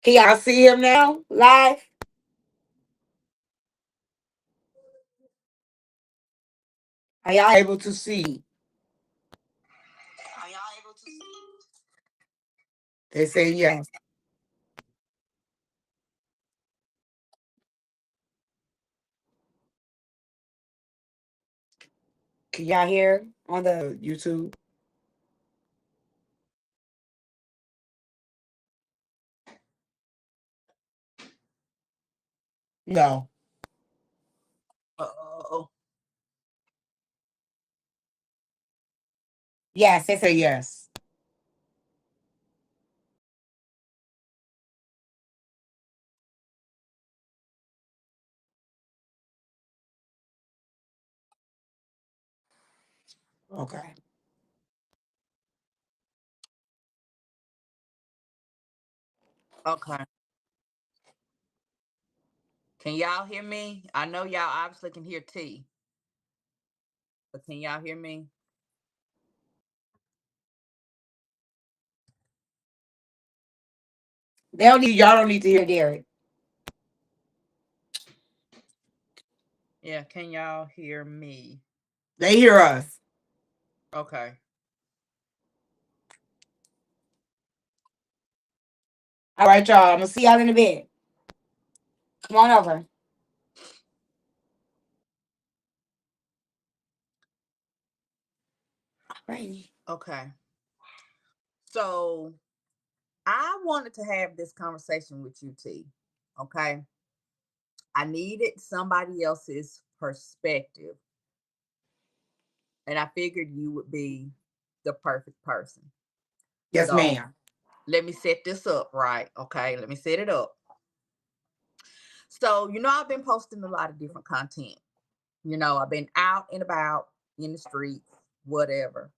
Can y'all see him now live? Are y'all able to see? They say yes. Can y'all hear on the YouTube? No. Oh, Yes, they say yes. Okay. okay. Can y'all hear me? I know y'all obviously can hear T, but can y'all hear me? They don't need y'all don't need to hear Derek. Yeah, can y'all hear me? They hear us. Okay. All right, y'all. I'm gonna see y'all in a bit. Come on over. All right. Okay. So I wanted to have this conversation with you, T. Okay. I needed somebody else's perspective, and I figured you would be the perfect person. Yes, So ma'am. let me set this up right. Okay. Let me set it up. So, I've been posting a lot of different content. I've been out and about in the streets, whatever.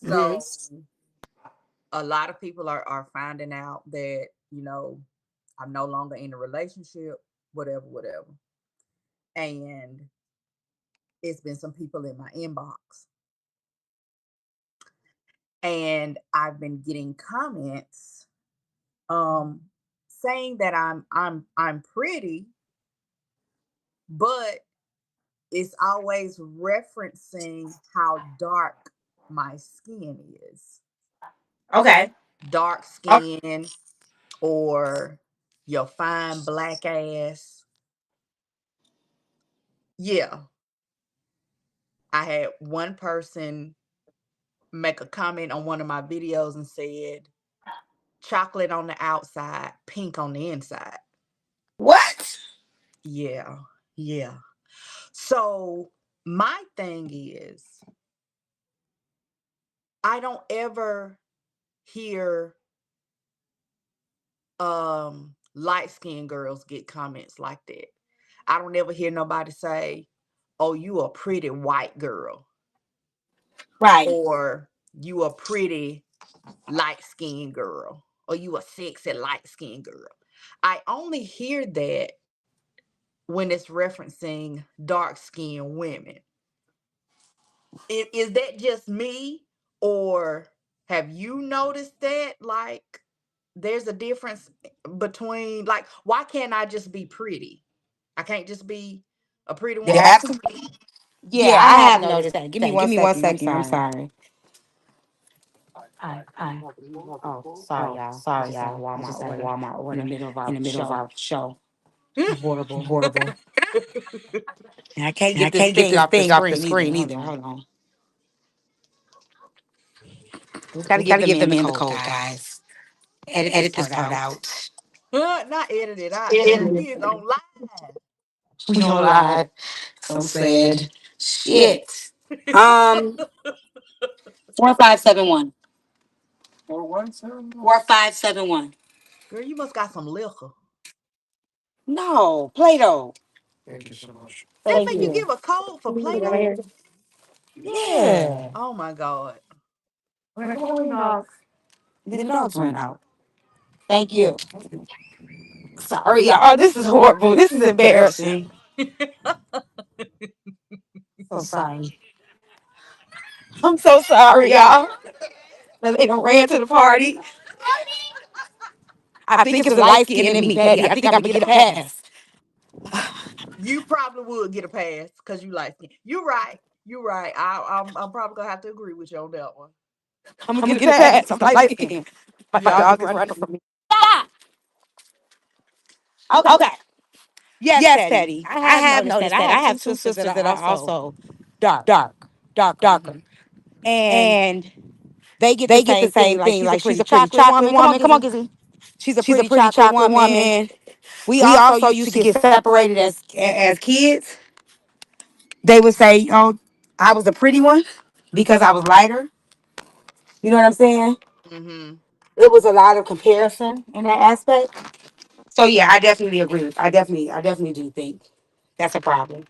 Hmm. So a lot of people are finding out that, I'm no longer in a relationship, whatever, whatever. And it's been some people in my inbox. And I've been getting comments um saying that I'm pretty, but it's always referencing how dark my skin is. Okay. Dark Oh, skin or your fine black ass. Yeah. I had one person make a comment on one of my videos and said, chocolate on the outside, pink on the inside. what? Yeah. Yeah. So my thing is, I don't ever hear light skinned girls get comments like that. I don't ever hear nobody say, "Oh, you a pretty white girl," Right. or "You a pretty light skinned girl," or "You a sexy light skinned girl." I only hear that when it's referencing dark skinned women. Is that just me, or have you noticed that? Like, there's a difference between, like, why can't I just be pretty? I can't just be a pretty They woman. have to. Yeah, I have noticed that. Give me one second. I'm sorry. Oh, sorry, y'all. I just had a Walmart order in the middle of our show. Horrible. And I can't get this thing off the screen either. Hold on. Just got to give the man the code, guys. Edit this part out. Not edit it out, T. We is on live. We on live. So sad. Shit. Um, 4571. 4571. Girl, you must got some liquor. No, Play-Doh. They Thank make you you. give a code for Play-Doh? Yeah. Oh my God. Then the dogs ran out. Thank you. Sorry, y'all. This is horrible. This is embarrassing. So sorry. I'm so sorry, y'all. That they done ran to the party. I think it's the light skin in me, Betty. I think I'm gonna get a pass. You probably would get a pass because you like skin. You're right. You're right. I'm probably gonna have to agree with you on that one. I'm gonna get a pass. I'm light skinned. My Yeah. dog is running from me. Stop. Okay. Okay. Yes, Yes, Teddy. Teddy. I I have have noticed that. noticed I that. have I two have two sisters that sisters are that are also also dark, dark, darker, darker. and And they get the they get the same thing. same Like thing. she's a Like she's pretty a pretty chocolate chocolate woman. Come on, woman. Come on, Gizzy. Gizzy. She's a She's a pretty pretty chocolate chocolate woman. woman. We We also also used to used to get get separated separated as kids. They would say, "Oh, I was a pretty one because I was lighter." You know what I'm saying? Mm-hmm. It was a lot of comparison in that aspect. So yeah, I definitely agree. I definitely do think that's a problem.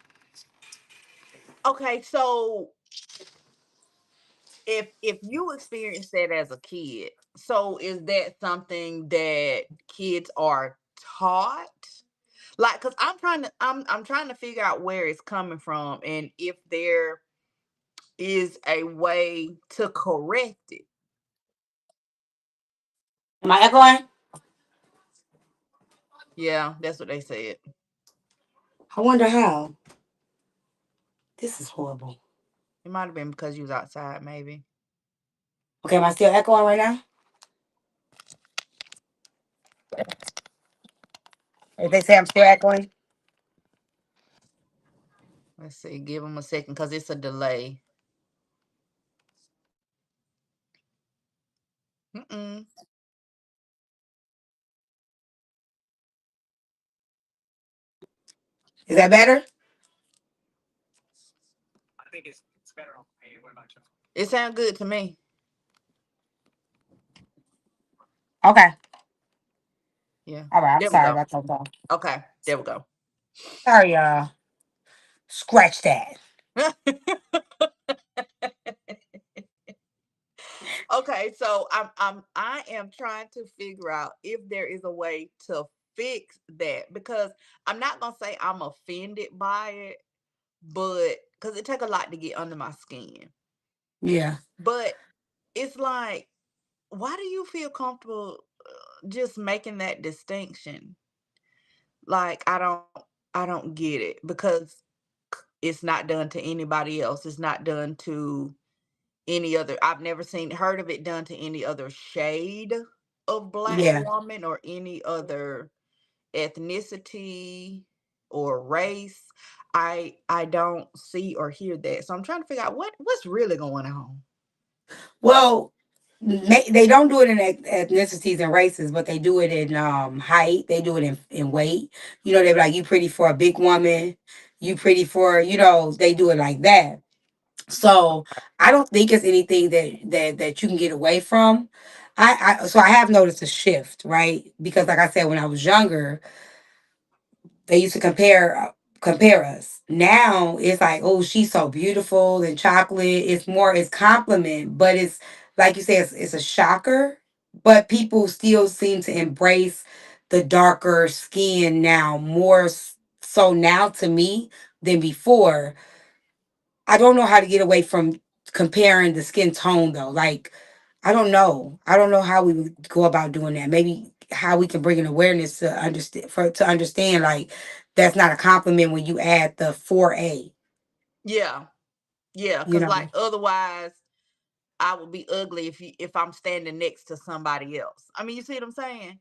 Okay, so if you experienced that as a kid, so is that something that kids are taught? Like, cause I'm trying to figure out where it's coming from and if there is a way to correct it. Am I echoing? Yeah, that's what they said. I wonder how. This is horrible. It might have been because you was outside, maybe. Okay, am I still echoing right now? If they say I'm still echoing, Let's see. Give them a second because it's a delay. Mm-mm. is that better? It sounds good to me. Okay. Yeah. All right. I'm There we sorry go. about that, though. Okay. There we go. Sorry, y'all. Scratch that. Okay, so I am trying to figure out if there is a way to fix that because I'm not gonna say I'm offended by it, but because it take a lot to get under my skin. Yeah. But it's like, why do you feel comfortable just making that distinction? Like, I don't get it because it's not done to anybody else. It's not done to any other. I've never seen heard of it done to any other shade of black Yeah. woman or any other ethnicity or race. I don't see or hear that. So I'm trying to figure out what's really going on. Well, they don't do it in ethnicities and races, but they do it in height. They do it in weight. You know, they're like, you pretty for a big woman. You pretty for, they do it like that. So I don't think it's anything that you can get away from. So I have noticed a shift, right? Because like I said, when I was younger, they used to compare us. Now it's like, oh, she's so beautiful and chocolate. It's compliment, but it's like you say, it's a shocker. But people still seem to embrace the darker skin now more so now to me than before. I don't know how to get away from comparing the skin tone though. Like I don't know. I don't know how we would go about doing that. Maybe how we can bring an awareness to understand like that's not a compliment when you add the 4A, Yeah. Yeah, you cuz know. like otherwise I would be ugly if I'm standing next to somebody else. I mean, you see what I'm saying?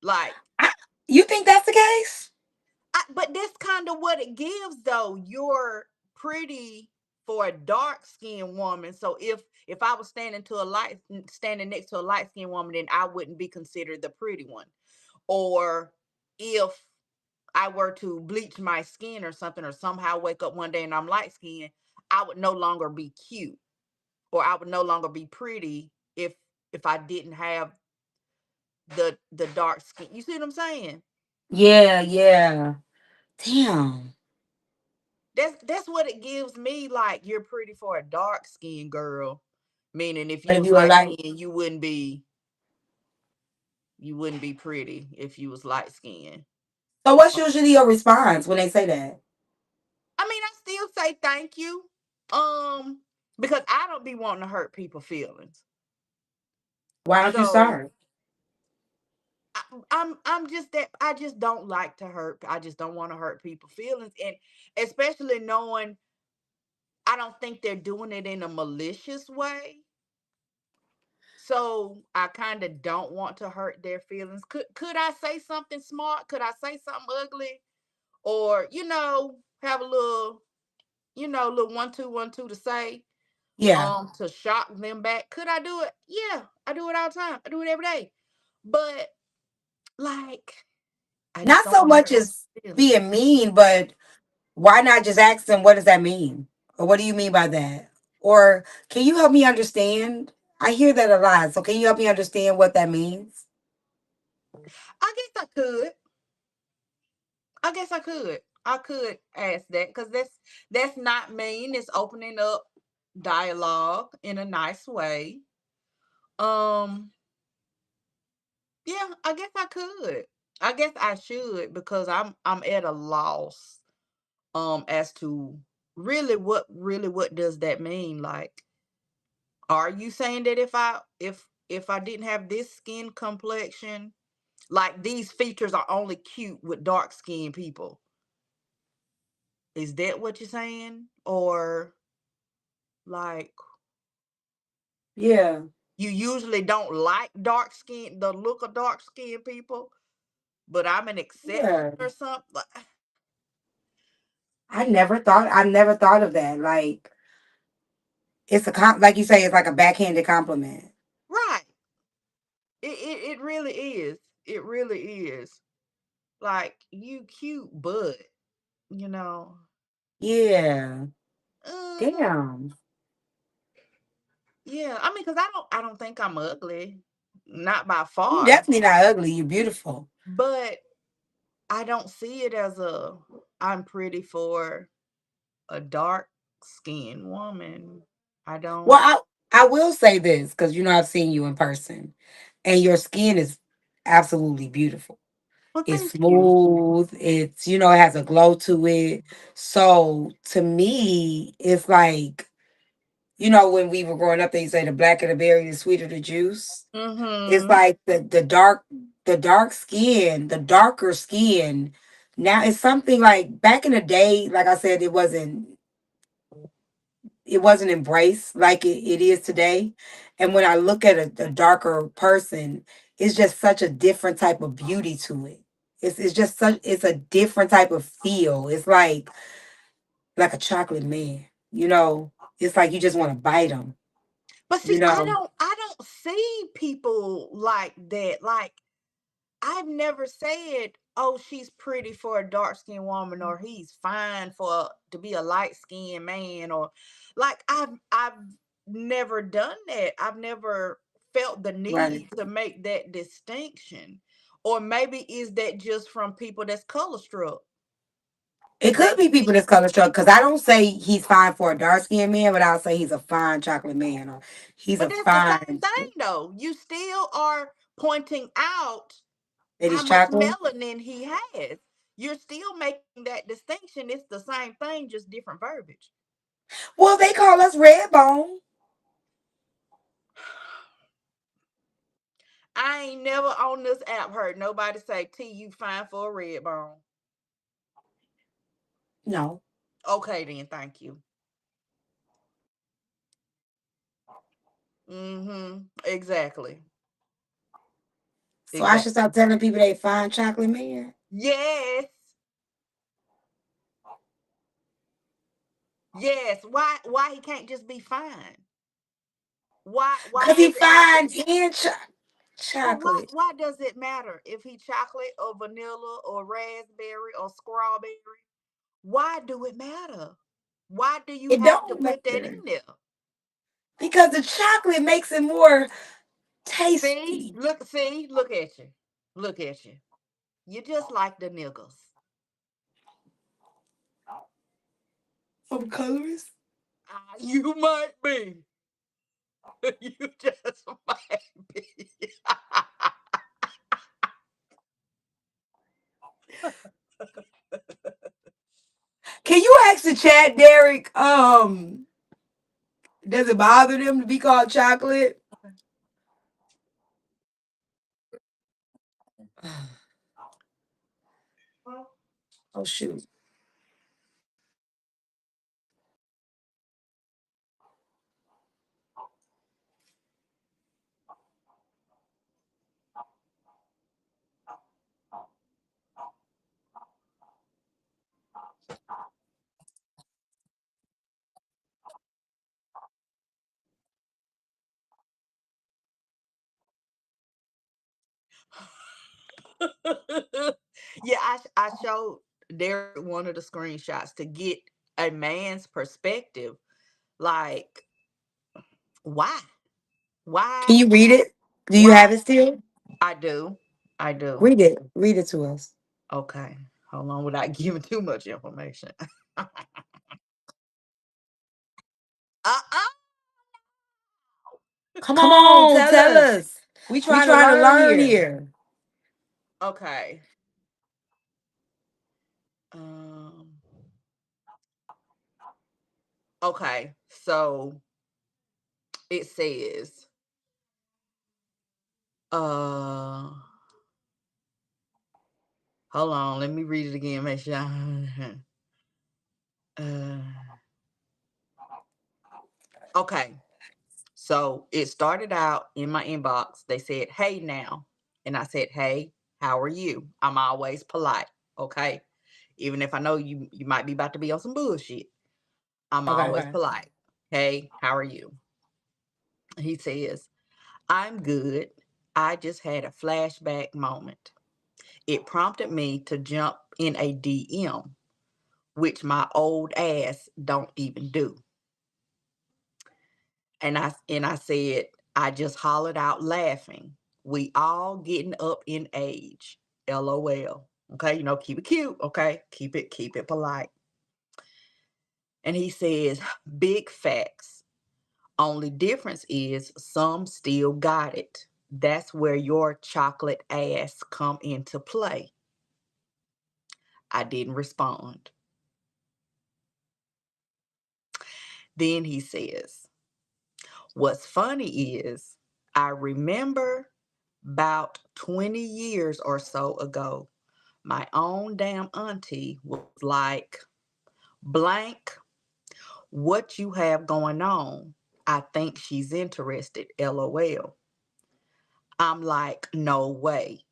Like I, you think that's the case? but that's kind of what it gives though. You're pretty for a dark skinned woman. So if I was standing next to a light skinned woman, then I wouldn't be considered the pretty one. Or if I were to bleach my skin or something, or somehow wake up one day and I'm light skinned, I would no longer be cute, or I would no longer be pretty if I didn't have the dark skin. You see what I'm saying? Yeah, yeah. Damn. That's what it gives me. Like, you're pretty for a dark skinned girl, meaning if But you if was you were light like, skinned, you wouldn't be pretty if you was light skinned. so what's usually your response when they say that? I mean, I still say thank you, um, because I don't be wanting to hurt people's feelings. Why don't you So start? I'm just that I just don't like to hurt. I just don't want to hurt people's feelings, and especially knowing I don't think they're doing it in a malicious way. So I kind of don't want to hurt their feelings. Could I say something smart? Could I say something ugly? Or, have a little, little 1 2 1 2 to say, Yeah. to shock them back. Could I do it? Yeah, I do it all the time. I do it every day. But like, I just Not don't so want to much hurt as their feelings. being mean, but why not just ask them, what does that mean? Or what do you mean by that? Or can you help me understand? I hear that a lot. So can you help me understand what that means? I guess I could. I guess I could. I could ask that because that's not mean. It's opening up dialogue in a nice way. Um, yeah, I guess I could. I guess I should because I'm at a loss as to really what does that mean? Like, are you saying that if I didn't have this skin complexion, like these features are only cute with dark skinned people? Is that what you're saying? Or like Yeah. you usually don't like dark skin, the look of dark skinned people, but I'm an exception Yeah. or something? I never thought of that. Like it's like you say, it's like a backhanded compliment. Right. It really is. It really is. Like, you cute, but you know, Yeah. uh, Damn. yeah. I mean, because I don't think I'm ugly, not by You far, definitely not ugly. You're beautiful. but I don't see it as a I'm pretty for a dark skinned woman. I Well, don't. I will say this because I've seen you in person, and your skin is absolutely beautiful. Well, It's thank you. smooth. It has a glow to it. So to me, it's like, when we were growing up, they say the blacker the berry, the sweeter the juice. It's Mm-hmm. like the dark skin, the darker skin. Now it's something like back in the day, like I said, it wasn't embraced like it is today. And when I look at a darker person, it's just such a different type of beauty to it. It's a different type of feel. It's like a chocolate man. It's like you just want to bite them. But see, You I know, don't I don't see people like that. Like, I've never said, "Oh, she's pretty for a dark skinned woman," or "He's fine for to be a light skinned man," or like I've never done that. I've never felt the right? need to make that distinction. Or maybe is that just from people that's color struck? It could They be people see, that's color struck because I don't say he's fine for a dark skinned man, but I'll say he's a fine chocolate man or he's but a that's the same fine thing though. You still are pointing out that how he's much chocolate. melanin he has. You're still making that distinction. It's the same thing, just different verbiage. Well, they call us red bone. I ain't never on this app heard nobody say, T, you fine for a red bone. No. Okay, then, thank you. Mm-hmm. Exactly. So I should Exactly. stop telling people they fine chocolate man. Yes. Yes. Why he can't just be fine? Why Cause does he it have to fine and but why chocolate. why does it matter if he chocolate or vanilla or raspberry or strawberry? Why do it matter? Why do you It have to don't put that in matter. there? Because the chocolate makes it more See, tasty. look at you. Look at you. You just like the niggas. From colors. You might be. You just might be. Can you ask the chat, Derek? Does it bother them to be called chocolate? Oh shoot. Yeah, I showed Derek one of the screenshots to get a man's perspective. Like, why? Can Why? you read it? Do you Why? have it still? I do. I do. Read it. Read it to us. Okay. Hold on without giving too much information. Uh-uh. Come Come on, on, tell tell us. us. We We trying to trying to learn learn here. here. Okay. Um, okay. So it says, uh hold on, let me read it again, make sure uh okay. So it started out in my inbox. They said, "Hey now." And I said, "Hey, how are you?" I'm always polite, okay? Even if I know you might be about to be on some bullshit. I'm Okay. always polite. "Hey, how are you?" He says, "I'm good. I just had a flashback moment. It prompted me to jump in a DM, which my old ass don't even do." And I said, I just hollered out laughing. "We all getting up in age. LOL." Okay, keep it cute, okay? Keep it polite. And he says, "Big facts. Only difference is some still got it. That's where your chocolate ass come into play." I didn't respond. Then he says, "What's funny is I remember about 20 years or so ago, my own damn auntie was like, blank, what you have going on? I think she's interested. LOL." I'm like, no way.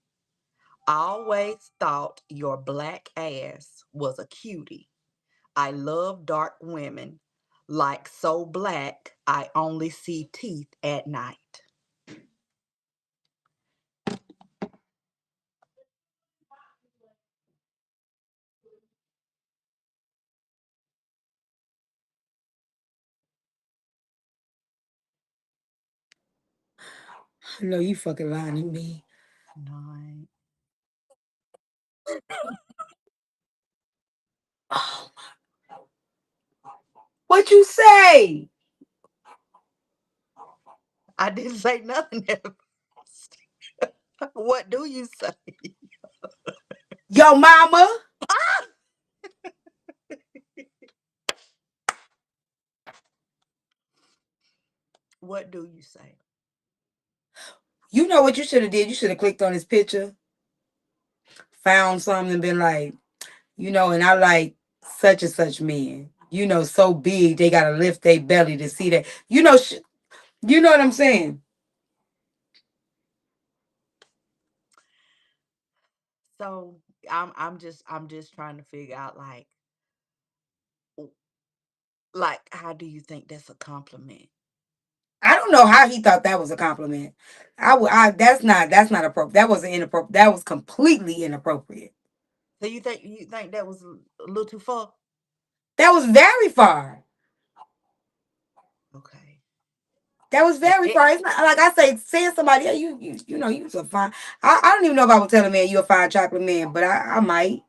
I always thought your black ass was a cutie. I love dark women. Like so black, I only see teeth at night. I know you fucking lying to me. No. Oh, what you say? I didn't say nothing at first. What do you say? Yo, mama. What do you say? You know what you should have did? You should have clicked on his picture, found something, and been like, and I like such and such men. So big they gotta lift their belly to see that. You know what I'm saying? So I'm just trying to figure out how do you think that's a compliment? I don't know how he thought that was a compliment. That's not appropriate. That wasn't inappropriate. That was completely inappropriate. So you think that was a little too far? That was very far. Okay. That was And very it far. It's not like I say, saying somebody, yeah, you's a fine. I don't even know if I would tell a man you a fine chocolate man, but I might.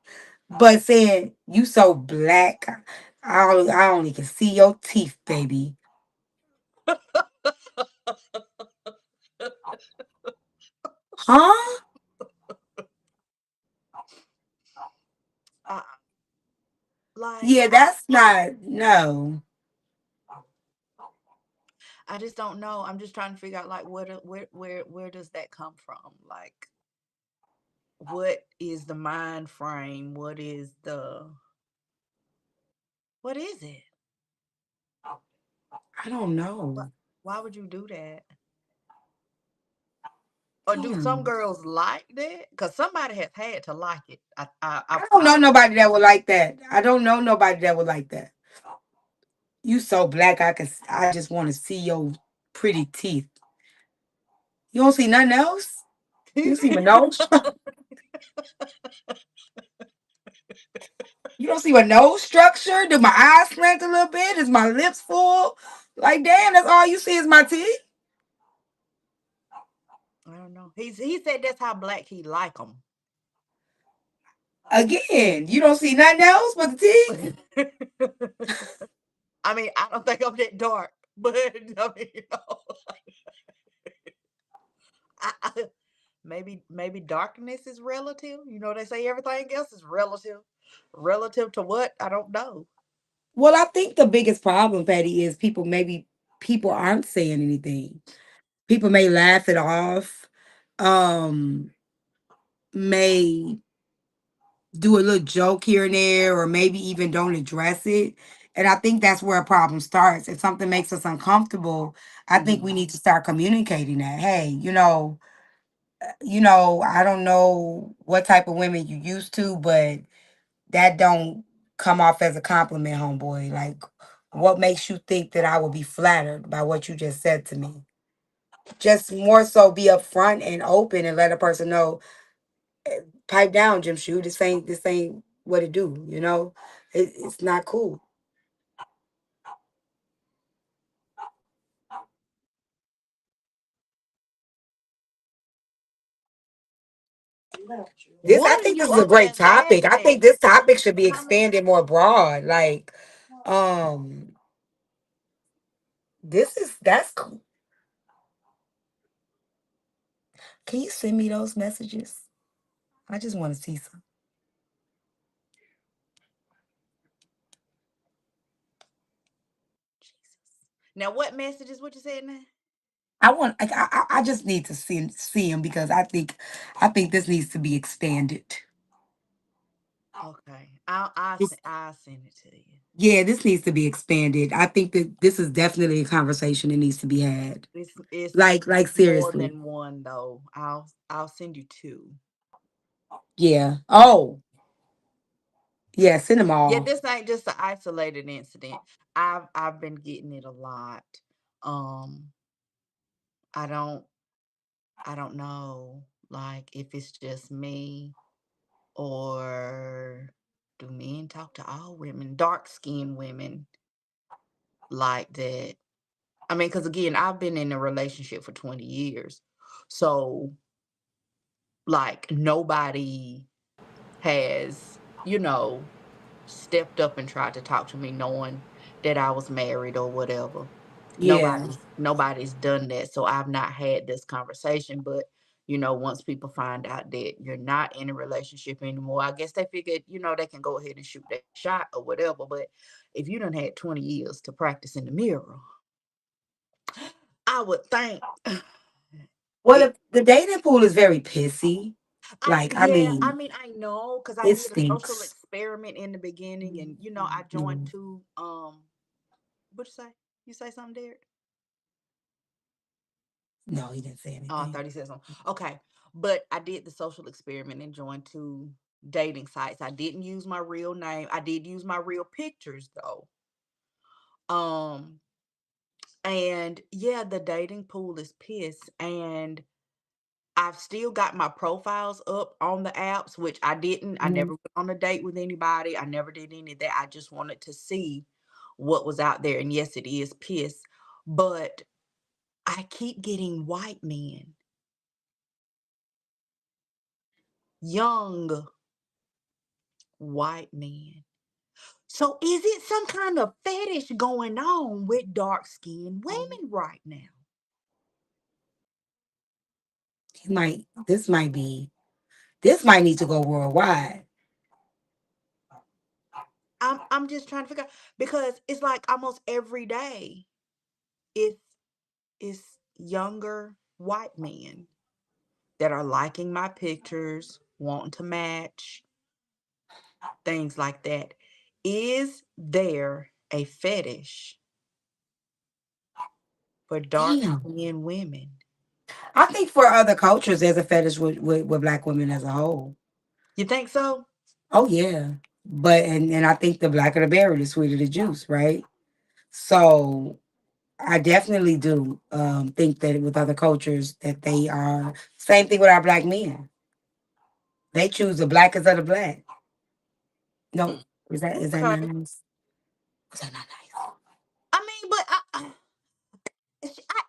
But saying you so black, I only can see your teeth, baby. Huh? uh, Yeah, like that's not no. I just don't know. I'm just trying to figure out like where does that come from? Like what is the mind frame? What is it? I don't What know. why would you do that? Or do some Hmm. girls like that? Because somebody has had to like it. I don't I know would nobody that would like that. I don't know nobody that would like that. You so black, I just want to see your pretty teeth. You don't see nothing else? You don't see my nose? You don't see my nose structure? Do my eyes slant a little bit? Is my lips full? Like, damn, that's all you see is my teeth? I don't know. He said that's how black he like them. Again, you don't see nothing else but the teeth? I mean, I don't think I'm that dark, but I mean, I, maybe darkness is relative. They say everything else is relative. Relative to what? I don't know. Well, I think the biggest problem, Patty, is people aren't saying anything. People may laugh it off, um, may do a little joke here and there, or maybe even don't address it. And I think that's where a problem starts. If something makes us uncomfortable, I think we Mhm. need to start communicating that. Hey, I don't know what type of women you used to, but that don't come off as a compliment, homeboy. Like, what makes you think that I will be flattered by what you just said to me? Just more so be upfront and open and let a person know, pipe down, Jim Shoe. This ain't what it do. It's not cool. I What are think you this is a over great there topic. laughing I at? think this I'm topic should be trying to. expanded more broad. Like, um, that's cool. Can you send me those messages? I just want to see some. Jesus. Now, what messages? What you said now? I just need to see them because I think this needs to be expanded. Okay, I'll send it to you. Yeah, this needs to be expanded. I think that this is definitely a conversation that needs to be had. It's Like more seriously. than one though. I'll send you two. Yeah. Oh, yeah, send them Yeah, all. this ain't just an isolated incident. I've been getting it a lot. Um, I don't I don't know like if it's just me or do men talk to all women, dark skinned women like that. I mean, because again, I've been in a relationship for 20 years. So like nobody has, stepped up and tried to talk to me knowing that I was married or whatever. Yeah. Nobody's done that. So I've not had this conversation. But, once people find out that you're not in a relationship anymore, I guess they figured, they can go ahead and shoot that shot or whatever. But if you done had 20 years to practice in the mirror, I would think Well, it. the dating pool is very pissy. Like, I I mean, mean, I know because I it did a social stinks. experiment in the beginning, and I joined Mm. two. What you say? You say something, Derek? No, he didn't say Oh, I anything. thought he said something. Okay, but I did the social experiment and joined two dating sites. I didn't use my real name. I did use my real pictures though. Um, and yeah, the dating pool is piss, and I've still got my profiles up on the apps, which I never Mhm. went on a date with anybody. I never did any of that. I just wanted to see what was out there. And yes, it is piss, but I keep getting white men, young white men. So is it some kind of fetish going on with dark skinned women right now? He might. This might need to go worldwide. I'm just trying to figure out because it's like almost every day it's it's younger white men that are liking my pictures. wanting to match, things like that. Is there a fetish for dark Damn. skinned women? I think for other cultures, there's a fetish with black women as a whole. You think so? Oh yeah, but and I think the blacker the berry, the sweeter the juice, right? So I definitely do think that with other cultures that they are same thing with our black men. They choose the blackest of the black. No, is that not Okay. nice? Is that not nice? I mean, but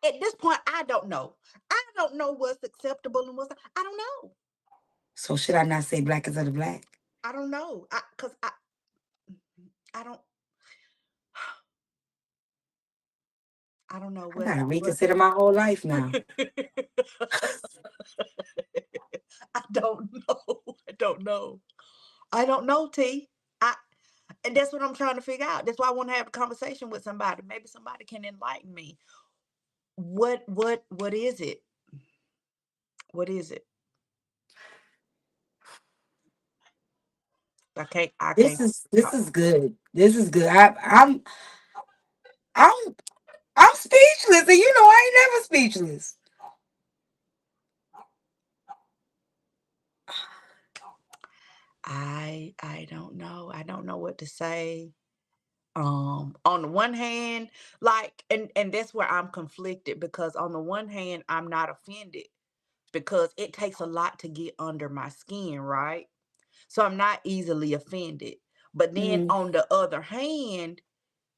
at this point, I don't know. I don't know what's acceptable and what's not. I don't know. So should I not say blackest of the black? I don't know. I don't I don't know I gotta what reconsider my whole life now. I don't know. I don't know. I don't know, T. I and that's what I'm trying to figure out. That's why I want to have a conversation with somebody. Maybe somebody can enlighten me. What is it? What is it? I This can't is this talk. is good. This is good. I'm I'm speechless, and you know I ain't never speechless. I don't know. I don't know what to say. On the one hand, like and that's where I'm conflicted because on the one hand, I'm not offended because it takes a lot to get under my skin, right? So I'm not easily offended. But then Mhm. on the other hand,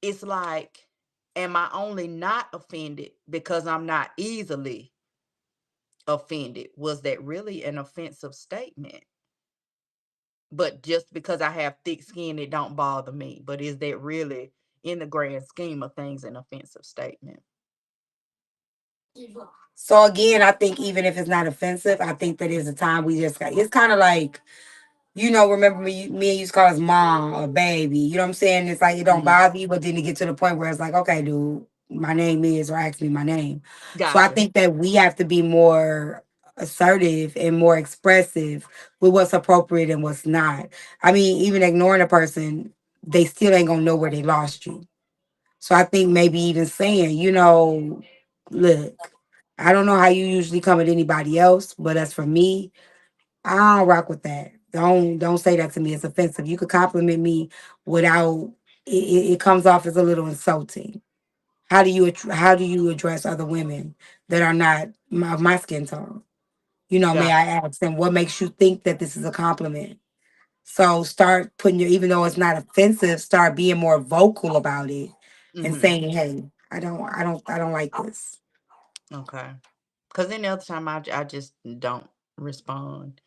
it's like, am I only not offended because I'm not easily offended? Was that really an offensive statement? But just because I have thick skin, it don't bother me. But is that really, in the grand scheme of things, an offensive statement? So again, I think even if it's not offensive, I think that is a time we just got. It's kind of like remember me and you used to call us mom or baby. You know what I'm saying? It's like it don't Mhm. bother you, but then it get to the point where it's like, okay, dude, my name is, or ask me my name. So I Gotcha. think that we have to be more assertive and more expressive with what's appropriate and what's not. I mean, even ignoring a person, they still ain't gonna know where they lost you. So I think maybe even saying, look, I don't know how you usually come at anybody else, but as for me, I don't rock with that. Don't say that to me. It's offensive. You could compliment me without it comes off as a little insulting. How do you address other women that are not my skin tone? May I Gotcha. ask them what makes you think that this is a compliment? So start putting your even though it's not offensive, start being more vocal about it and Mhm. saying, "Hey, I don't like this." Okay. Because any other time, I just don't respond.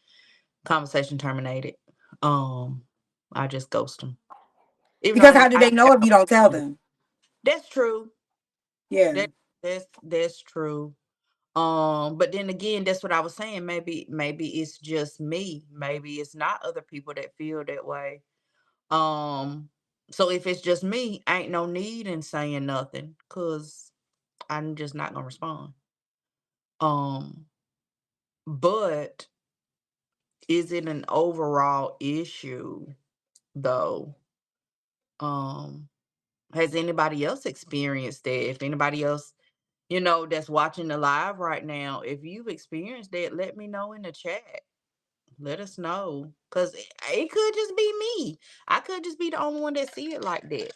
Conversation terminated. Um, I just ghost them. Even though Because how do I they don't know have if no you don't tell problem with it. them? That's true. Yeah. That that's true. But then again, that's what I was saying. Maybe it's just me. Maybe it's not other people that feel that way. Um, so if it's just me, ain't no need in saying nothing because I'm just not gonna respond. Um, but is it an overall issue though? Um, has anybody else experienced that? If anybody else, that's watching the live right now, if you've experienced that, let me know in the chat. Let us know. Cause it could just be me. I could just be the only one that see it like that.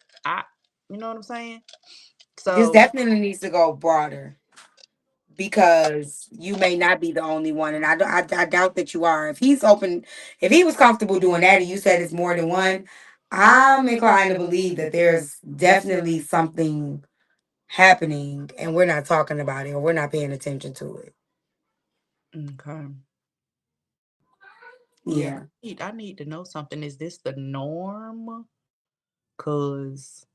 You know what I'm saying? This So definitely needs to go broader because you may not be the only one, and I doubt that you are. If he was comfortable doing that, and you said it's more than one, I'm inclined to believe that there's definitely something happening, and we're not talking about it or we're not paying attention to it. okay. Yeah, Yeah, I need to know something. Is this the norm? Cause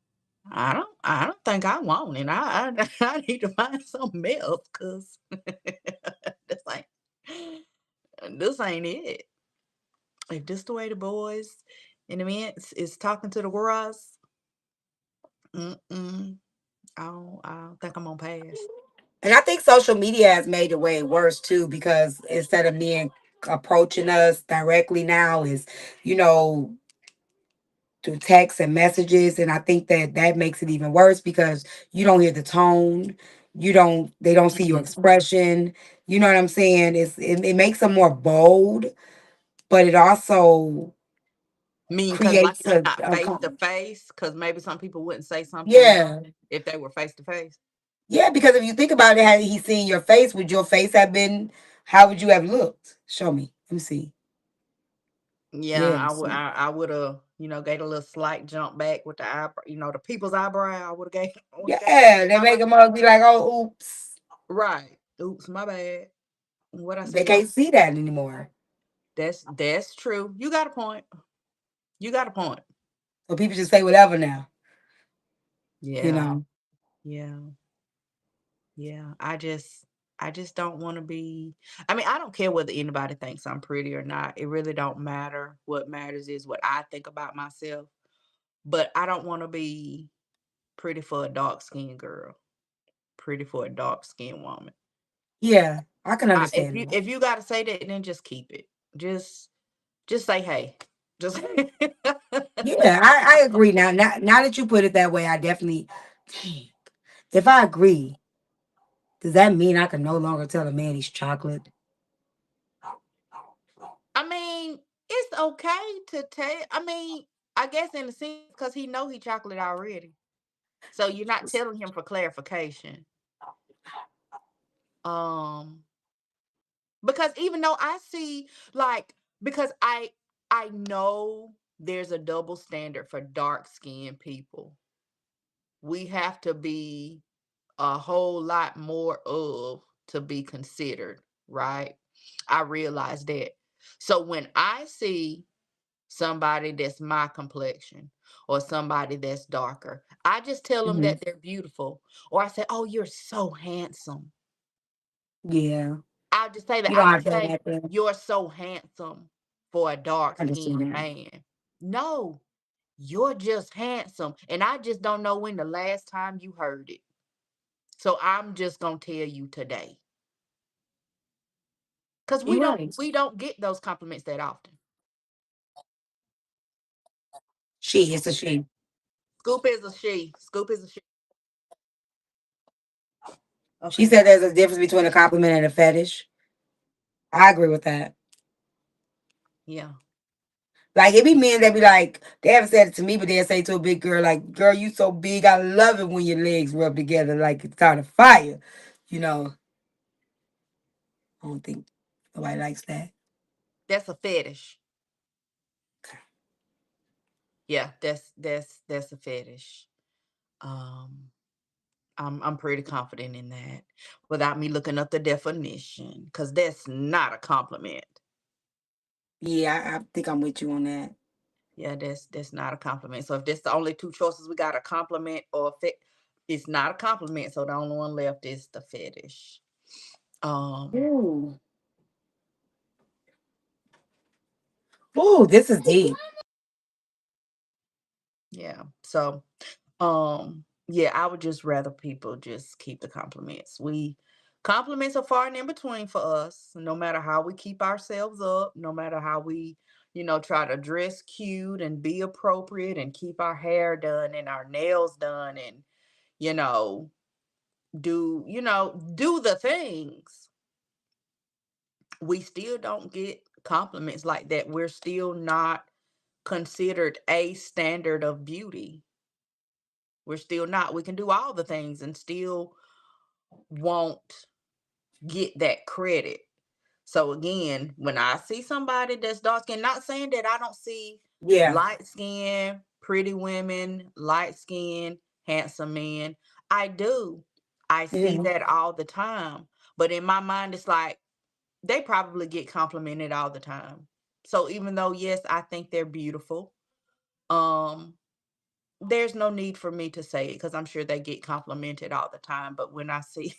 I don't think I want it. I need to find something else because this ain't it. If this the way the boys in the men is talking to the girls, mm-mm, I don't think I'm gonna pass. and I think social media has made it way worse too because instead of being approaching us directly now is, you know, through text and messages, and I think that that makes it even worse because you don't hear the tone, they don't see your Mhm. expression. You know what I'm saying? It makes them more bold, but it also Mean because like creates it's not a face to face, because maybe some people wouldn't say something yeah. if they were face to face. Yeah, because if you think about it, had he seen your face, would your face have been, how would you have looked? Show me. Let me see. Yeah, Yeah. I would have, gave a little slight jump back with the eyebrow, the people's eyebrow. I would have gave I would have gave Yeah, they my make them all be like, oh, oops. right. Oops, my bad. What I They say wrong? can't see that anymore. That's true. You got a point. You got a point. So people just say whatever now, you Yeah. know. Yeah. Yeah. I just don't want to be. I mean, I don't care whether anybody thinks I'm pretty or not. It really don't matter. What matters is what I think about myself. But I don't want to be pretty for a dark skinned girl, pretty for a dark skinned woman. Yeah, I can If understand you that. if you gotta say that, then just keep it. Just say hey. Just Yeah, I agree now. Now that you put it that way, I definitely, dang, if I agree, does that mean I can no longer tell a man he's chocolate? I mean, it's okay to tell. I mean, I guess in a sense because he know he chocolate already. So you're not telling him for clarification. Um, because even though I see like because I know there's a double standard for dark skinned people. We have to be a whole lot more of to be considered, right? I realize that. So when I see somebody that's my complexion or somebody that's darker, I just tell them Hmm. that they're beautiful. Or I say, "Oh, you're so handsome." Yeah, I'll just say that. you I don't don't have to say, have that. "You're so handsome for a dark I understand skinned that. man." No, you're just handsome. And I just don't know when the last time you heard it. So I'm just gonna tell you today. Because we You're don't right. we don't get those compliments that often. She, it's a she. Scoop is a she. Scoop is a she. She Okay. said there's a difference between a compliment and a fetish. I agree with that. Yeah. Like it be men that be like, they haven't said it to me, but they'll say to a big girl, like, girl, you so big. I love it when your legs rub together like it's on a fire. You know, I don't think nobody likes that. That's a fetish. Yeah, that's a fetish. Um, I'm pretty confident in that without me looking up the definition, because that's not a compliment. Yeah, I think I'm with you on that. Yeah, that's not a compliment. So if that's the only two choices we got, a compliment or a fit, it's not a compliment. So the only one left is the fetish. Um, Ooh. Ooh, this is deep. yeah. So yeah, I would just rather people just keep the compliments. Compliments are far and in between for us, no matter how we keep ourselves up, no matter how we, try to dress cute and be appropriate and keep our hair done and our nails done and, you know, do the things. We still don't get compliments like that. We're still not considered a standard of beauty. We're still not. We can do all the things and still won't get that credit. So again, when I see somebody that's dark skinned, not saying that I don't see Yeah. light skin, pretty women, light skin, handsome men. I do. I see Hmm. that all the time. But in my mind, it's like they probably get complimented all the time. So even though, yes, I think they're beautiful, um, there's no need for me to say it because I'm sure they get complimented all the time. But when I see,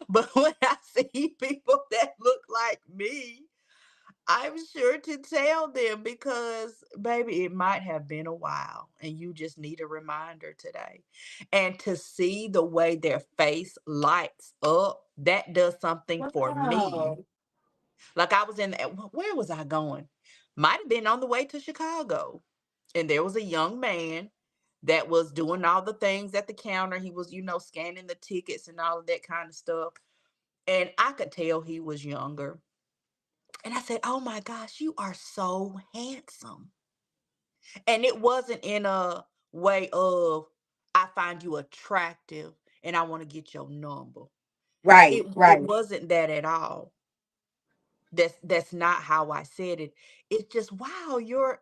but when I see people that look like me, I'm sure to tell them because, baby, it might have been a while and you just need a reminder today. And to see the way their face lights up, that does something for me. Wow. Like I was in where was I going? Might have been on the way to Chicago. And there was a young man that was doing all the things at the counter. He was, scanning the tickets and all of that kind of stuff. And I could tell he was younger. And I said, "Oh my gosh, you are so handsome." And it wasn't in a way of, "I find you attractive and I want to get your number." It Right, it right. wasn't that at all. That's not how I said it. It's just, "Wow, you're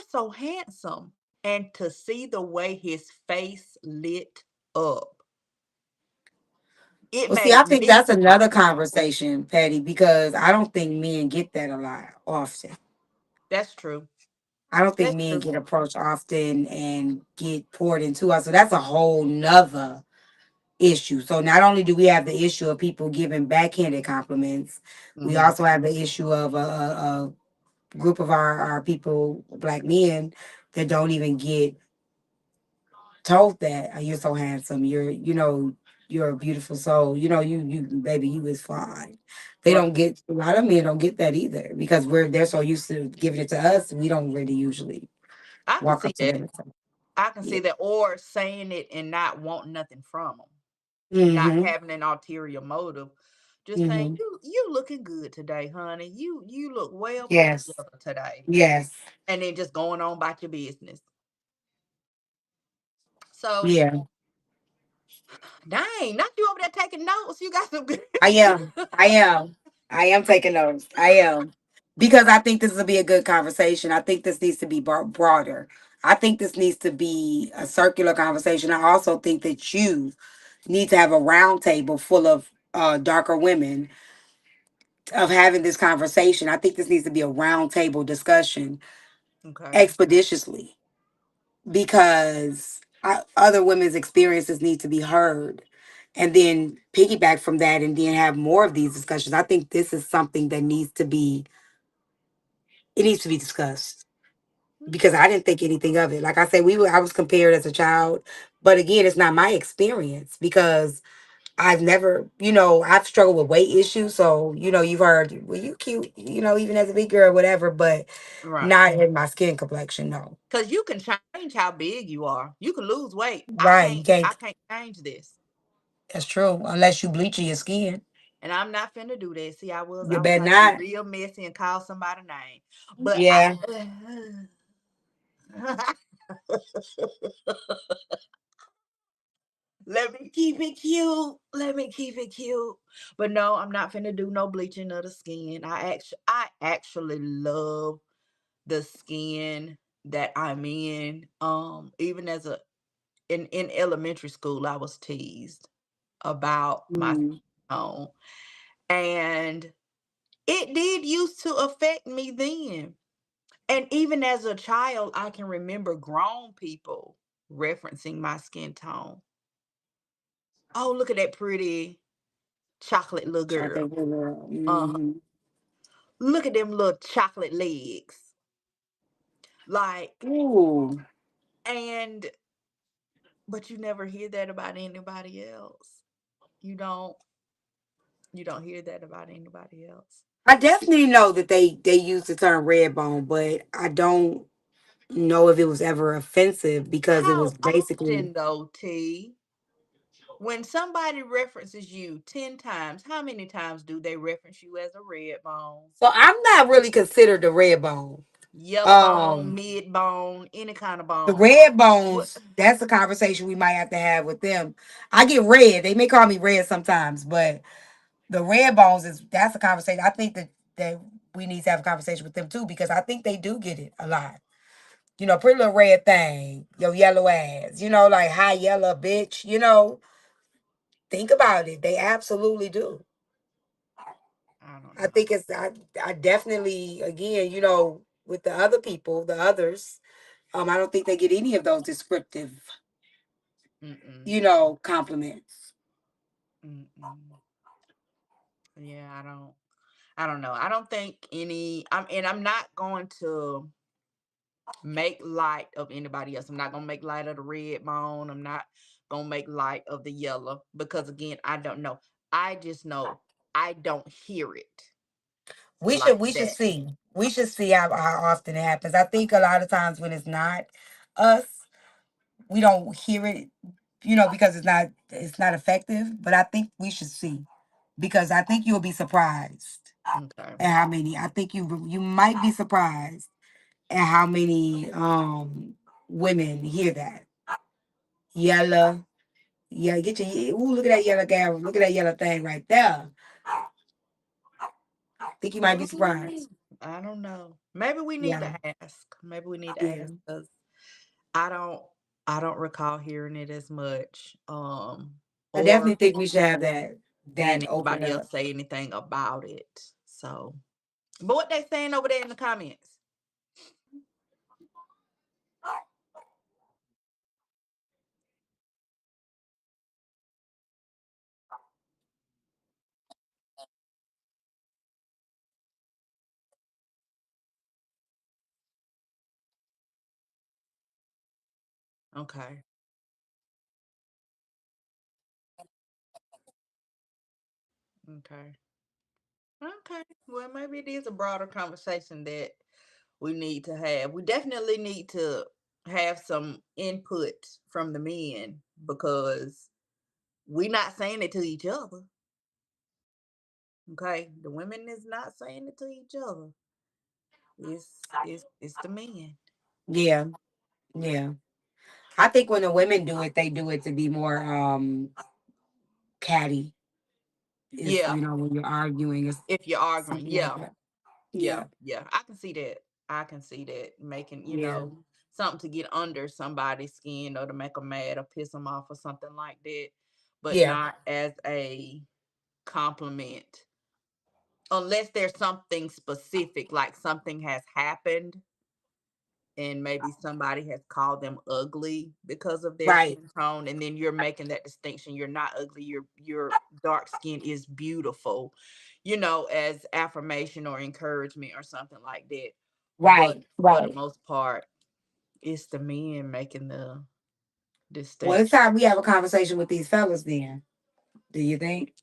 so handsome." And to see the way his face lit up, it Well, see, I made think me that's another smile. conversation, Patty, because I don't think men get that a lot often. That's true. I don't think That's men true. get approached often and get poured into us. So that's a whole nother issue. So not only do we have the issue of people giving backhanded compliments, we Hmm. also have the issue of a group of our people, black men, that don't even get told that, "Oh, you're so handsome, you're a beautiful soul, you baby, you is fine." They Right. don't get, a lot of men don't get that either because they're so used to giving it to us, we don't really usually I can walk see up to that. them and say, I can see yeah. that, or saying it and not wanting nothing from them, not Mm-hmm. having an ulterior motive, just saying, Mm-hmm. "You looking good today, honey. You look well put Yes. together today," Yes. and then just going on about your business. So, Yeah. dang, not you over there taking notes. You got some good. I am. I am. I am taking notes. I am. Because I think this will be a good conversation. I think this needs to be broader. I think this needs to be a circular conversation. I also think that you need to have a round table full of darker women of having this conversation. I think this needs to be a round table discussion Okay. expeditiously because other women's experiences need to be heard and then piggyback from that and then have more of these discussions. I think this is something that needs to be discussed because Okay. I didn't think anything of it. Like I said, I was compared as a child, but again, it's not my experience because I've never, I've struggled with weight issues. So, you've heard, well, you cute, even as a big girl, whatever, but Right. not in my skin complexion. No. Because you can change how big you are. You can lose weight. I Right. You can't. I can't, can't change this. that's true. Unless you bleaching your skin. And I'm not finna do that. See, You I was better gonna be not. real messy and call somebody name. But Yeah. let me keep it cute. Let me keep it cute. But no, I'm not finna do no bleaching of the skin. I actually love the skin that I'm in. Even as a in elementary school, I was teased about my skin Mm. tone. And it did used to affect me then. And even as a child, I can remember grown people referencing my skin tone. "Oh, look at that pretty chocolate little girl. Chocolate girl. Uh, Mm-hmm. look at them little chocolate legs." Like, Ooh. and but you never hear that about anybody else. You don't you don't hear that about anybody else. I definitely know that they used the term red bone, but I don't know if it was ever offensive because it was How basically. often though, T? When somebody references you 10 times, how many times do they reference you as a red bone? So I'm not really considered the red bone. Yellow bone, Um, mid bone, any kind of the bone. red What? bones, that's a conversation we might have to have with them. I get red. They may call me red sometimes, but the red bones that's a conversation. I think that we need to have a conversation with them too because I think they do get it a lot. Pretty little red thing, your yellow ass, like high yellow bitch, think about it. They absolutely do. I don't I know. think I definitely, again, with the other people, the others, I don't think they get any of those descriptive, Mm-mm. compliments. Mm-mm. Yeah, I don't know. I don't think I'm not going to make light of anybody else. I'm not gonna make light of the red bone. I'm not gonna make light of the yellow because again, I don't know. I just know I don't hear it. like We should that. see. We should see how often it happens. I think a lot of times when it's not us, we don't hear it, because it's not effective. But I think we should see, because I think you'll be surprised Okay. at how many. I think you might be surprised at how many women hear that yellow. Yeah, get your ooh, look at that yellow gal. Look at that yellow thing right there. Think you might be Mm, surprised. I don't know. Maybe we need Yeah, to ask. Maybe we need to yeah. ask because I don't I don't recall hearing it as much. I definitely Or think we should have that seeing open anybody up. else say anything about it. So, but what they saying over there in the comments? Okay. Okay. Okay. Well, maybe it is a broader conversation that we need to have. We definitely need to have some input from the men because we're not saying it to each other. Okay. The women is not saying it to each other. It's the men. Yeah, yeah. I think when the women do it, they do it to be more catty. It's Yeah. when you're arguing, it's If you're arguing. something like Yeah. that. Yeah. Yeah, Yeah. I can see that. I can see that making, yeah, something to get under somebody's skin or to make them mad or piss them off or something like that, but yeah. not as a compliment. Unless there's something specific, like something has happened and maybe somebody has called them ugly because of their Right, skin tone, and then you're making that distinction. You're not ugly. Your dark skin is beautiful, as affirmation or encouragement or something like that. But right, for the right. most part, it's the men making the Well, it's distinction. time we have a conversation with these fellas. Then, do you think?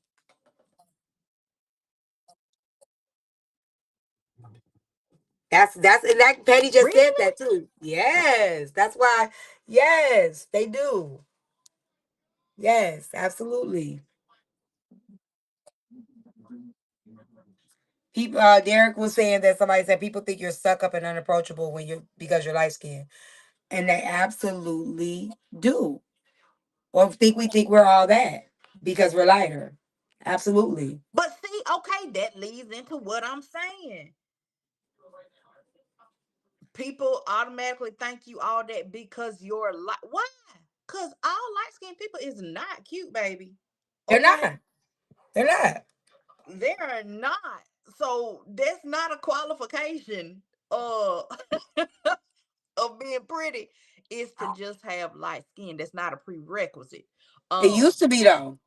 That's and that Petty just said Really? that too. Yes, that's why. Yes, they do. Yes, absolutely. People, Derek was saying that somebody said people think you're stuck up and unapproachable when you're because you're light skinned, and they absolutely do, or think we think we're all that because we're lighter. Absolutely, But see, okay, that leads into what I'm saying. People automatically thank you all that because you're like, why? Because all light skinned people is not cute, baby. they're Okay, not. They're not. they are not. So that's not a qualification uh of being pretty. Is to just have light skin. That's not a prerequisite. It um used to be though.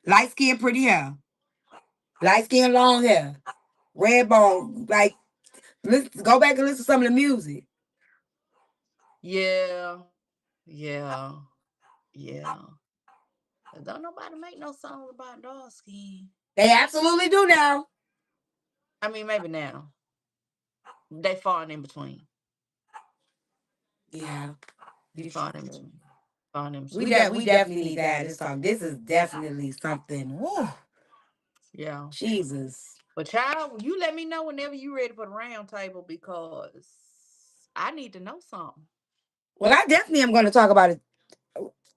Light skin, pretty hair. Light skin, long hair. Red bone. Like, listen, go back and listen to some of the music. yeah, yeah, yeah. Don't nobody make no songs about dark skin. They absolutely do now. I mean, maybe now they falling in between. Yeah, Be it's true. falling in between. Falling in We between. we definitely need to have this talk. This is definitely something. Woo, Yeah. Jesus. But child, you let me know whenever you ready for the round table because I need to know something. Well, I definitely am going to talk about it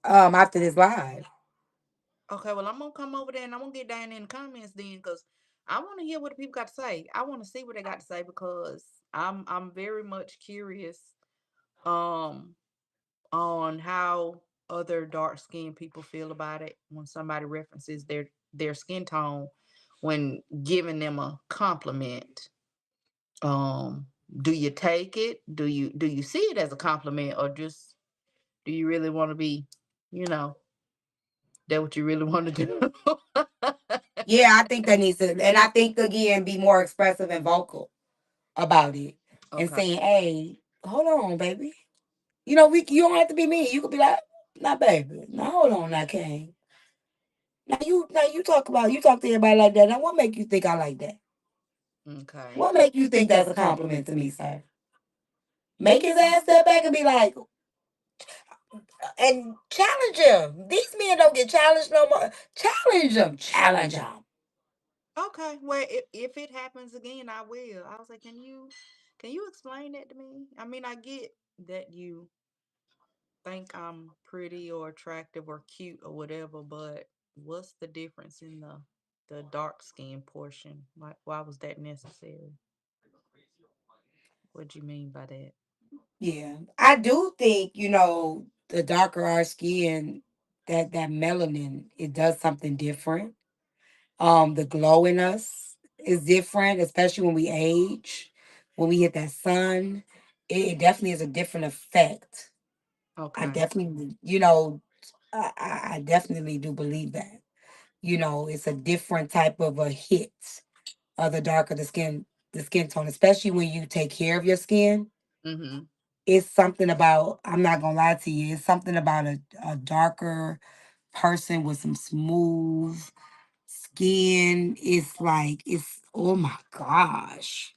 after this live. Okay, well I'm gonna come over there and I'm gonna get down in the comments then because I want to hear what the people got to say. I want to see what they got to say because I'm very much curious um on how other dark skinned people feel about it when somebody references their skin tone when giving them a compliment. um do you take it? Do you see it as a compliment or just do you really want to be, you know that what you really want to do? Yeah, I think that needs to, and I think again, be more expressive and vocal about it, and Okay. saying, "Hey, hold on, baby. You don't have to be me. You could be like, nah, baby. Now hold on, now, King. Now you talk to everybody like that. Now what make you think I like that? Okay. What make you think that's a compliment to me, sir? Make his ass step back and be like, and challenge him. These men don't get challenged no more. Challenge him. Challenge him. Okay. Well, if it happens again, I will. I was like, can you explain that to me? I mean, I get that you think I'm pretty or attractive or cute or whatever, but what's the difference in the dark skin portion? Like, why was that necessary? What do you mean by that? Yeah. I do think, the darker our skin, that melanin, it does something different. The glow in us is different, especially when we age, when we hit that sun. It definitely is a different effect. I Okay. definitely, I definitely do believe that. It's a different type of a hit of the darker the skin tone, especially when you take care of your skin. Mm-hmm. It's something about, I'm not gonna lie to you, it's something about a darker person with some smooth skin. It's like, it's, oh my gosh.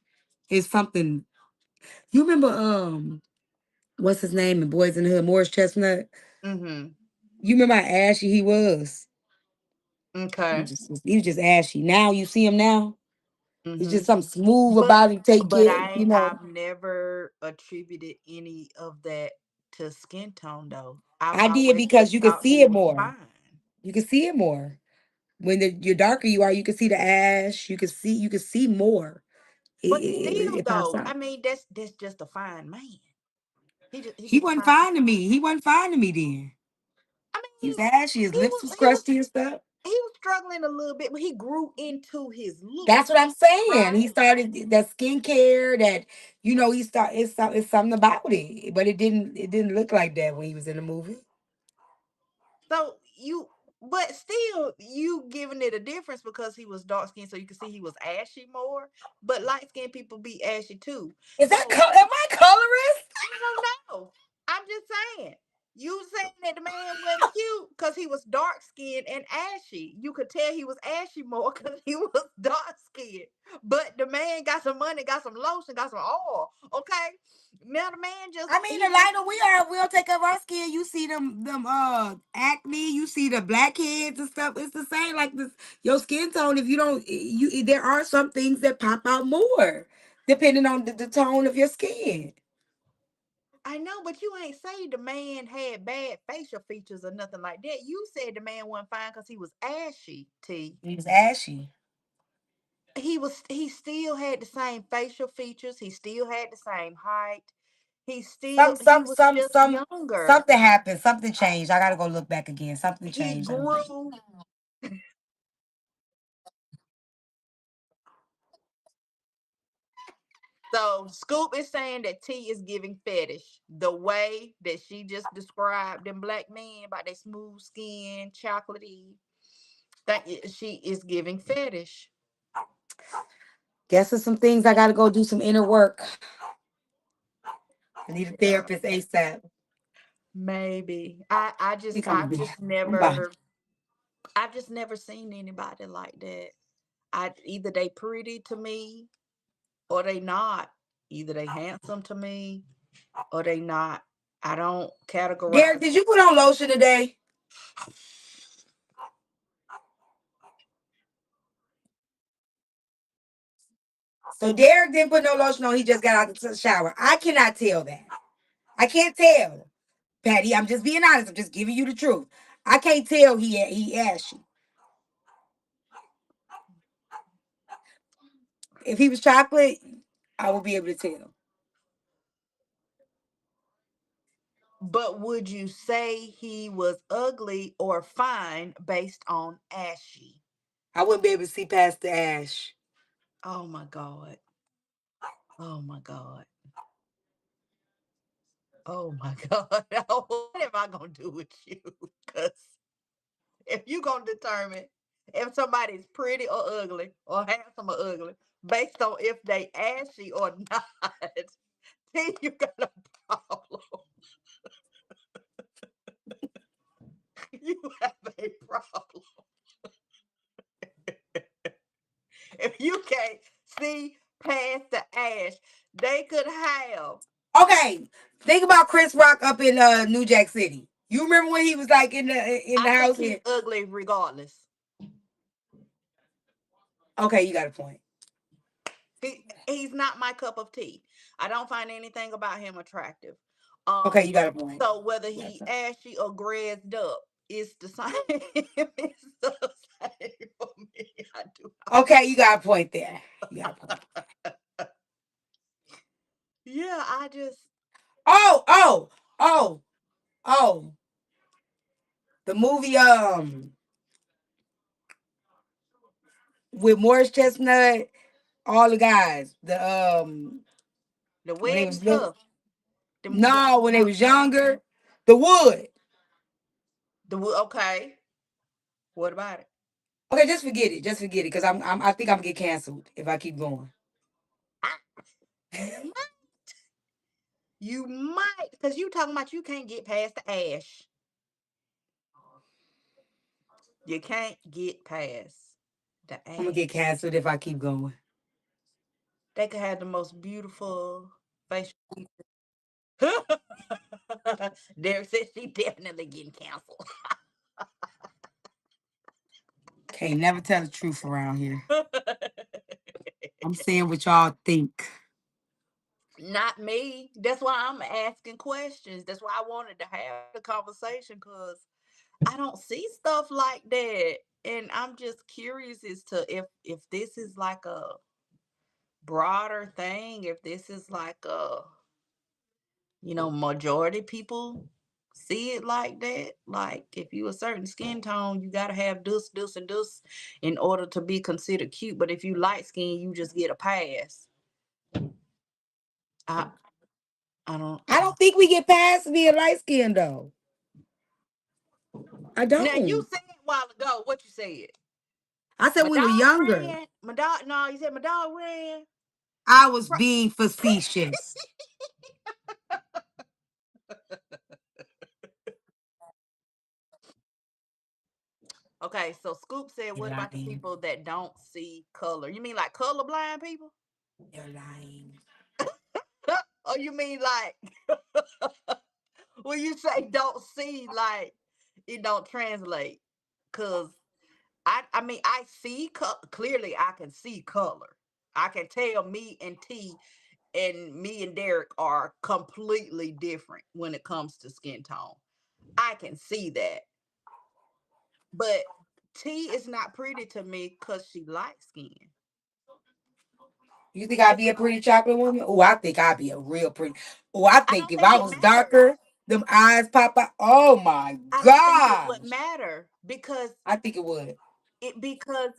It's something. You remember what's his name in Boys in the Hood, Morris Chestnut? Mm-hmm. You remember how ashy he was? Okay. He was just ashy. Now you see him now. It's Mm-hmm. just something smooth But about him. Take but it, you know. I've never attributed any of that to skin tone though. I've I did always because just you can thought see he it was more. fine. You can see it more. When you're darker you are, you can see the ash. You can see more. It, But it, it, still it pops though, I out. mean that's just a fine man. He He just a wasn't fine. fine to me. He wasn't fine to me then. I He was mean, ashy. His he lips was was he was crusty and stuff. he was struggling a little bit, but he grew into his That's what looks, I'm saying. right? He started that skincare. That he started. It's something about it, but it didn't look like that when he was in the movie. So but still, you giving it a difference because he was dark skinned, so you can see he was ashy more. But light skinned people be ashy too. Is that So am I colorist? I don't know. I'm just saying. You saying that the man wasn't cute because he was dark skinned and ashy. You could tell he was ashy more because he was dark skinned. But the man got some money, got some lotion, got some oil. Okay. Now the man just I mean, the he just lighter we are, we'll take care of our skin. You see them acne. You see the blackheads and stuff. It's the same like this. Your skin tone. If you don't, there are some things that pop out more depending on the tone of your skin. I know, but you ain't say the man had bad facial features or nothing like that. You said the man wasn't fine because he was ashy, T. He was ashy. He still had the same facial features, he still had the same height. Some He some was some just some younger. something happened. Something changed. I gotta go look back again. Something He changed. I'm like, grew. So Scoop is saying that T is giving fetish. The way that she just described them black men about their smooth skin, chocolatey, she is giving fetish. guess there's some things I gotta go do some inner work. I need a Yeah, therapist ASAP. maybe. I I just think I'm gonna be. Bye. I've just never seen anybody like that. I either they pretty to me or they not. Either they handsome to me or they not. I don't Derek, categorize. did you put on lotion today? So Derek didn't put no lotion on. He just got out the shower. I cannot tell that. I can't tell, Patty. I'm just being honest. I'm just giving you the truth. I can't tell he ashy. If he was chocolate, I would be able to tell. But would you say he was ugly or fine based on ashy? I wouldn't be able to see past the ash. Oh my God. Oh my God. Oh my God. What am I gonna do with you? Because if you gonna determine if somebody's pretty or ugly or handsome or ugly based on if they ashy or not, then you got a problem. You have a problem. If you can't see past the ash. They could have. Okay, think about Chris Rock up in New Jack City. You remember when he was like in I the think house he's here? ugly regardless. Okay, you got a point. He's not my cup of tea. I don't find anything about him attractive. Okay, you Um, got a point. so whether You got he some- ashy or greased up, it's the same. It's the same for me. I do not. Okay, you got a point there. You got a point. Yeah, I just Oh, oh, oh, oh. The movie with Morris Chestnut, all the guys. The the when they wedding was little, stuff. The no, when they was younger, The Wood. okay. What about it? Okay, just forget it. Just forget it, because I think I'm gonna get canceled if I keep going. I, you might, you might, because you talking about you can't get past the ash. You can't get past the I'm gonna get ash. canceled if I keep going. They could have the most beautiful facial. Derek said she definitely getting canceled. Can't never tell the truth around here. I'm saying what y'all think. Not me. That's why I'm asking questions. That's why I wanted to have the conversation because I don't see stuff like that. And I'm just curious as to if this is like a broader thing, if this is like a majority people see it like that. Like if you a certain skin tone, you gotta have this, and this in order to be considered cute. But if you light skin, you just get a pass. I I don't. I don't think we get past being light skinned though. I Now you don't. said a while ago what you said. I said My we were dog younger. ran. My dog. No, you said my dog ran. I was being facetious. Okay, so Scoop said, You're "What about the lying. people that don't see color? You mean like colorblind people? You're lying. Or you mean like when you say don't see, like it don't translate? Cause I mean I see clearly. I can see color. I can tell me and T and me and Derek are completely different when it comes to skin tone. I can see that, but T is not pretty to me because she light skin. You think I'd be a pretty chocolate woman? Oh, I think I'd be a real pretty. Oh, I I think don't if think I it was matters. darker, them eyes pop out. Oh my I don't think it would gosh. matter because I think it would. because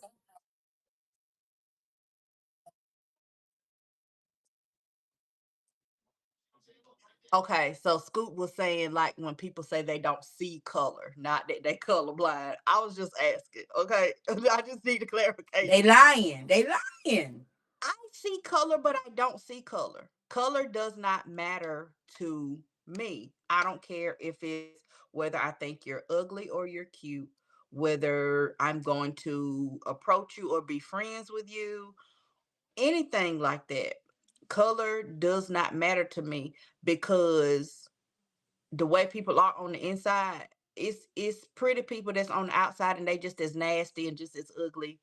okay, so Scoop was saying like when people say they don't see color, not that they colorblind. I was just asking. Okay, I just need a They clarification. lying. They lying. I see color, but I don't see color. Color does not matter to me. I don't care if it's whether I think you're ugly or you're cute, whether I'm going to approach you or be friends with you, anything like that. Color does not matter to me because the way people are on the inside, it's pretty people that's on the outside and they just as nasty and just as ugly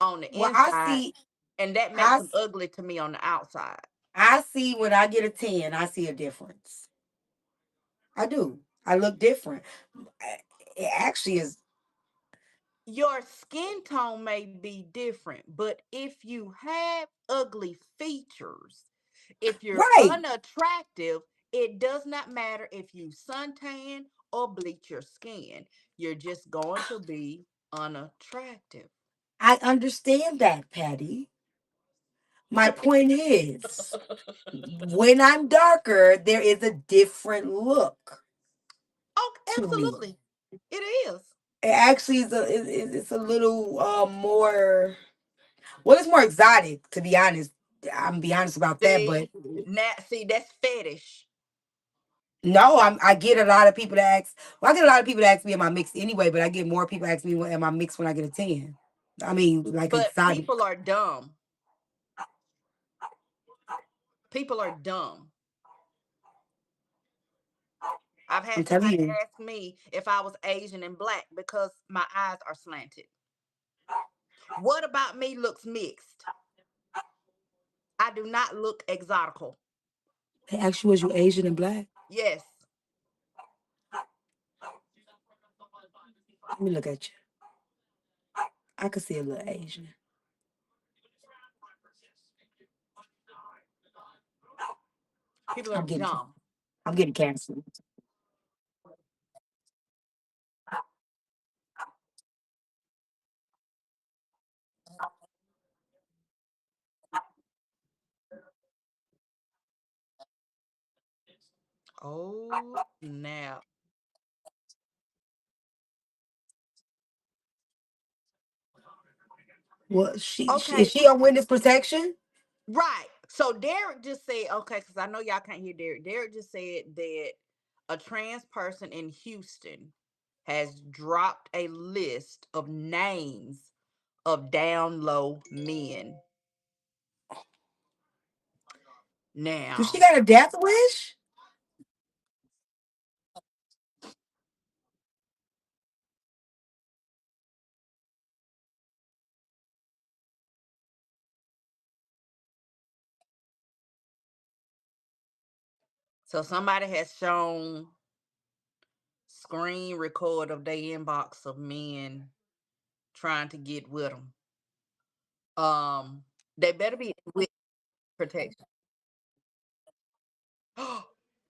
on the Well, I inside, see. and that makes I them ugly to me on the outside. I see when I get a 10, I see a difference. I do. I look different. It actually is Your skin tone may be different, but if you have ugly features, if you're right. unattractive, it does not matter if you suntan or bleach your skin. You're just going to be unattractive. I understand that, Patty. My point is, when I'm darker, there is a different look Oh, to me. absolutely. It is. It actually is it's a little more, well, it's more exotic, to be honest. I'm gonna be honest about that, See, but now, see, that's fetish. no, I get a lot of people that ask. Well, I get a lot of people that ask me am I mixed anyway, but I get more people ask me am I mixed when I get a 10. I mean, like But exotic. people are dumb. People are dumb. I've I'm had telling somebody you. ask me if I was Asian and black because my eyes are slanted. What about me looks mixed? I do not look exotical. They asked you, was you Asian and black? Yes, Let me look at you. I could see a little Asian. people are I'm getting, dumb. I'm getting canceled. Oh, snap. What is Okay, she on witness protection? right. So Derek just said, okay, because I know y'all can't hear Derek. Derek just said that a trans person in Houston has dropped a list of names of down low men. Do she Now, got a death wish? so somebody has shown screen record of their inbox of men trying to get with them. They better be with protection.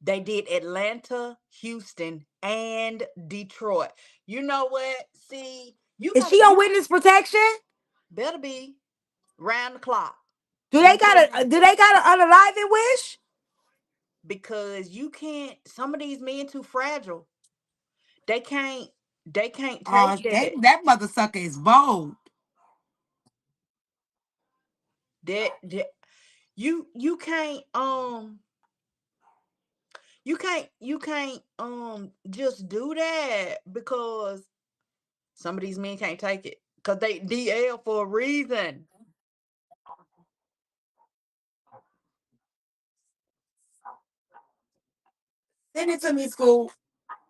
They did Atlanta, Houston, and Detroit. You know what? See, you Is gotta she on you witness protection? better be round the clock. Do they got 24/7. a unaliving wish? Because you can't, some of these men too fragile. They can't they can't Oh, take that. that mother sucker is bold. That you can't just do that because some of these men can't take it because they DL for a reason. Send it to me, Scoop.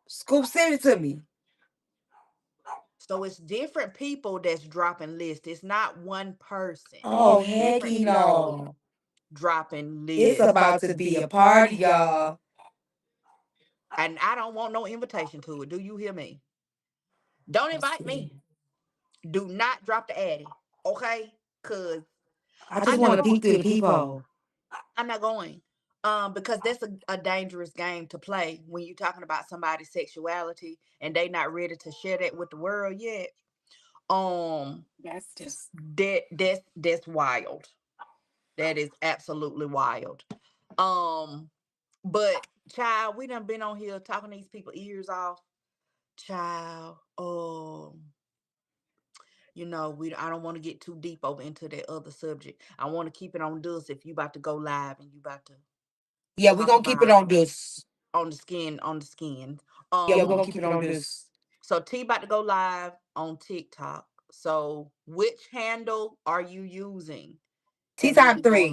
Scoop, send it to me. So it's different people that's dropping lists. It's not one person. Oh, It's different hecky people no. dropping It's lists. about to be a party, y'all. And I don't want no invitation to it. Do you hear me? Don't Let's invite me. see. Do not drop the addy. Okay? Cause I I just want just to peek through the peephole. I'm not going. Because that's a dangerous game to play when you're talking about somebody's sexuality and they not ready to share that with the world yet. Um, That's just that's wild. That is absolutely wild. Um, but child, we done been on here talking these people ears off. Child, we I don't want to get too deep over into that other subject. I want to keep it on this if you about to go live and you about to yeah. We're talk gonna keep it about on this. on the skin. Yeah, we're gonna keep it on this. So T about to go live on TikTok. So which handle are you using? Tea And then time you going three.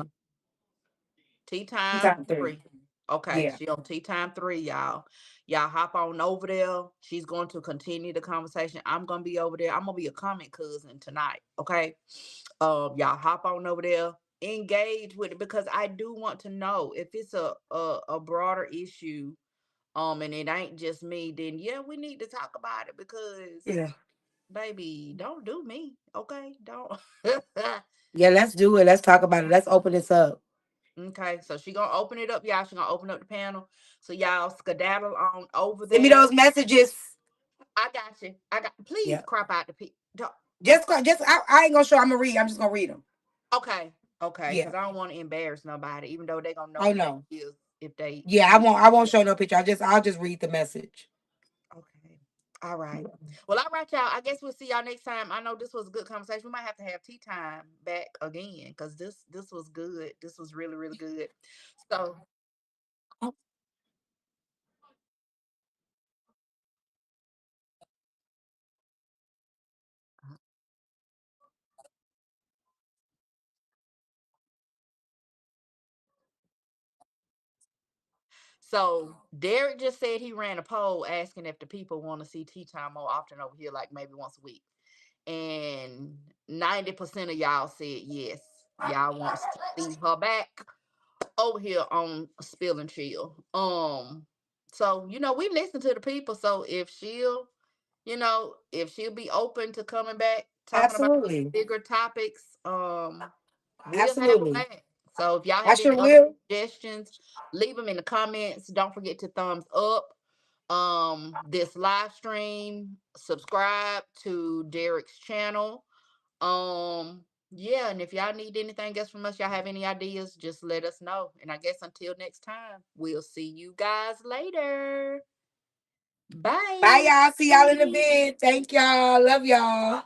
Tea Tea Time time three. 3. Okay, Yeah. she on Tea Time 3, y'all. Y'all hop on over there. She's going to continue the conversation. I'm gonna be over there. I'm gonna be a comment cousin tonight. Okay. Y'all hop on over there, engage with it because I do want to know if it's a broader issue. And it ain't just me, then yeah, we need to talk about it because Yeah. baby, don't do me. Okay. Don't. Yeah. Let's do it. Let's talk about it. Let's open this up. Okay, so she gonna open it up, y'all. She gonna open up the panel. So y'all skedaddle on over Send me there. those messages. I got you. I got. Please Yeah. crop out the I ain't gonna show. I'm gonna read. I'm just gonna read them. Okay, okay, Yeah. because I don't want to embarrass nobody, even though they gonna know Oh who no. they is if they Yeah. see. I won't show no picture. I'll just read the message. Okay, all right. Well, all right, y'all. I guess we'll see y'all next time. I know this was a good conversation. We might have to have tea time back again because this was good. This was really really good. So So Derek just said he ran a poll asking if the people want to see tea time more often over here, like maybe once a week. And 90% of y'all said yes. Y'all wants to see her back over here on Spill and Chill. So we listen to the people. So if she'll be open to coming back talking about Absolutely. bigger topics, we'll have her Absolutely. back. So if y'all I have sure any other will. suggestions, leave them in the comments. Don't forget to thumbs up this live stream. Subscribe to Derek's channel. Yeah, and if y'all need anything else from us, y'all have any ideas, just let us know. And I guess until next time, we'll see you guys later. Bye, Bye. y'all. See y'all in a bit. Thank y'all. Love y'all.